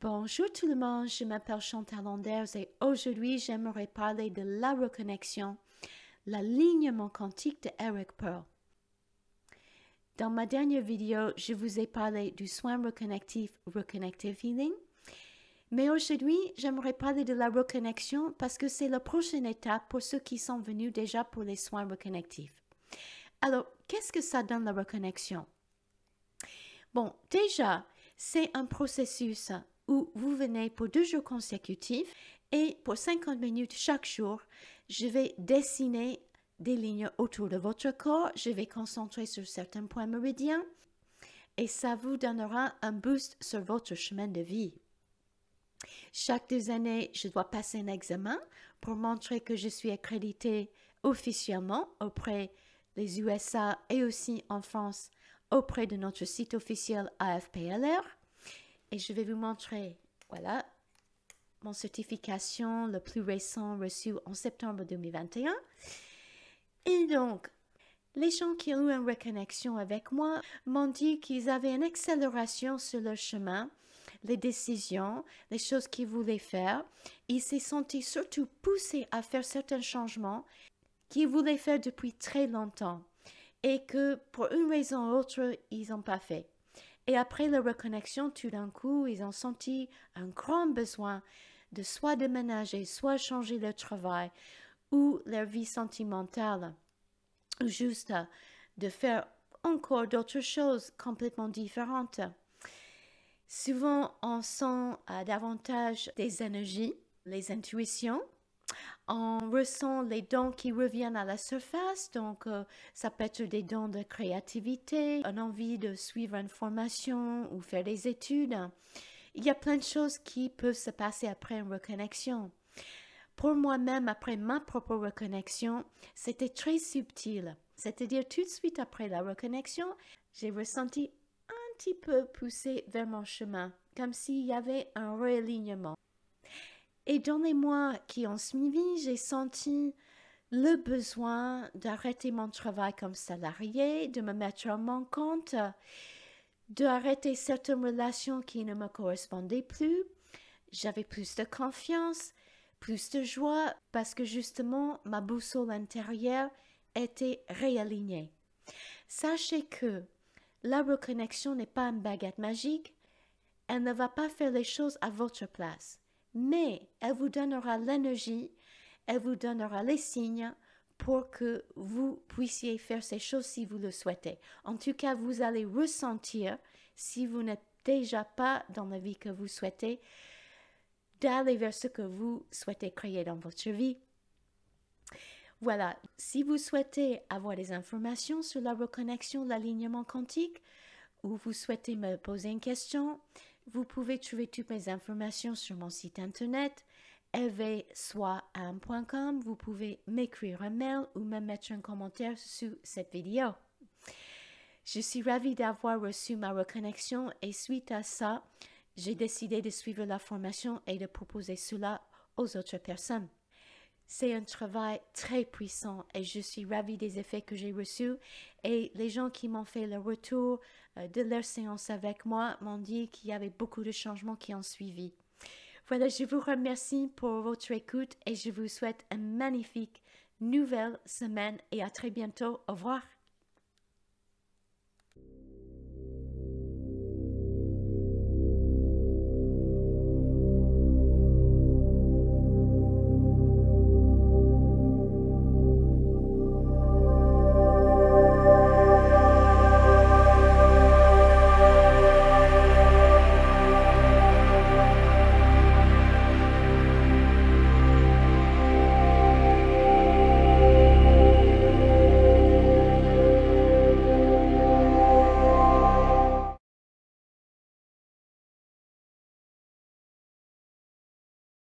Bonjour tout le monde, je m'appelle Chantal Anders et aujourd'hui j'aimerais parler de la reconnexion, l'alignement quantique de Eric Pearl. Dans ma dernière vidéo, je vous ai parlé du soin reconnectif Reconnective Healing. Mais aujourd'hui, j'aimerais parler de la reconnexion parce que c'est la prochaine étape pour ceux qui sont venus déjà pour les soins reconnectifs. Alors, qu'est-ce que ça donne la reconnexion? Bon, déjà, c'est un processus où vous venez pour 2 jours consécutifs et pour 50 minutes chaque jour, je vais dessiner des lignes autour de votre corps, je vais concentrer sur certains points méridiens et ça vous donnera un boost sur votre chemin de vie. Chaque 2 années, je dois passer un examen pour montrer que je suis accréditée officiellement auprès des USA et aussi en France auprès de notre site officiel AFPLR. Et je vais vous montrer, voilà, mon certification le plus récent reçu en septembre 2021. Et donc, les gens qui ont eu une reconnexion avec moi m'ont dit qu'ils avaient une accélération sur leur chemin, les décisions, les choses qu'ils voulaient faire. Ils s'est sentis surtout poussés à faire certains changements qu'ils voulaient faire depuis très longtemps et que pour une raison ou autre, ils n'ont pas fait. Et après la reconnexion, tout d'un coup, ils ont senti un grand besoin de soit déménager, soit changer leur travail ou leur vie sentimentale, ou juste de faire encore d'autres choses complètement différentes. Souvent, on sent davantage des énergies, les intuitions. On ressent les dons qui reviennent à la surface, donc ça peut être des dons de créativité, une envie de suivre une formation ou faire des études. Il y a plein de choses qui peuvent se passer après une reconnexion. Pour moi-même, après ma propre reconnexion, c'était très subtil. C'est-à-dire tout de suite après la reconnexion, j'ai ressenti un petit peu poussé vers mon chemin, comme s'il y avait un réalignement. Et dans les mois qui ont suivi, j'ai senti le besoin d'arrêter mon travail comme salarié, de me mettre à mon compte, d'arrêter certaines relations qui ne me correspondaient plus. J'avais plus de confiance, plus de joie, parce que justement, ma boussole intérieure était réalignée. Sachez que la reconnexion n'est pas une baguette magique, elle ne va pas faire les choses à votre place. Mais elle vous donnera l'énergie, elle vous donnera les signes pour que vous puissiez faire ces choses si vous le souhaitez. En tout cas, vous allez ressentir, si vous n'êtes déjà pas dans la vie que vous souhaitez, d'aller vers ce que vous souhaitez créer dans votre vie. Voilà, si vous souhaitez avoir des informations sur la reconnexion, l'alignement quantique, ou vous souhaitez me poser une question, vous pouvez trouver toutes mes informations sur mon site internet evsoam.com. Vous pouvez m'écrire un mail ou me mettre un commentaire sous cette vidéo. Je suis ravie d'avoir reçu ma reconnexion et suite à ça, j'ai décidé de suivre la formation et de proposer cela aux autres personnes. C'est un travail très puissant et je suis ravie des effets que j'ai reçus et les gens qui m'ont fait le retour de leur séance avec moi m'ont dit qu'il y avait beaucoup de changements qui ont suivi. Voilà, je vous remercie pour votre écoute et je vous souhaite une magnifique nouvelle semaine et à très bientôt. Au revoir.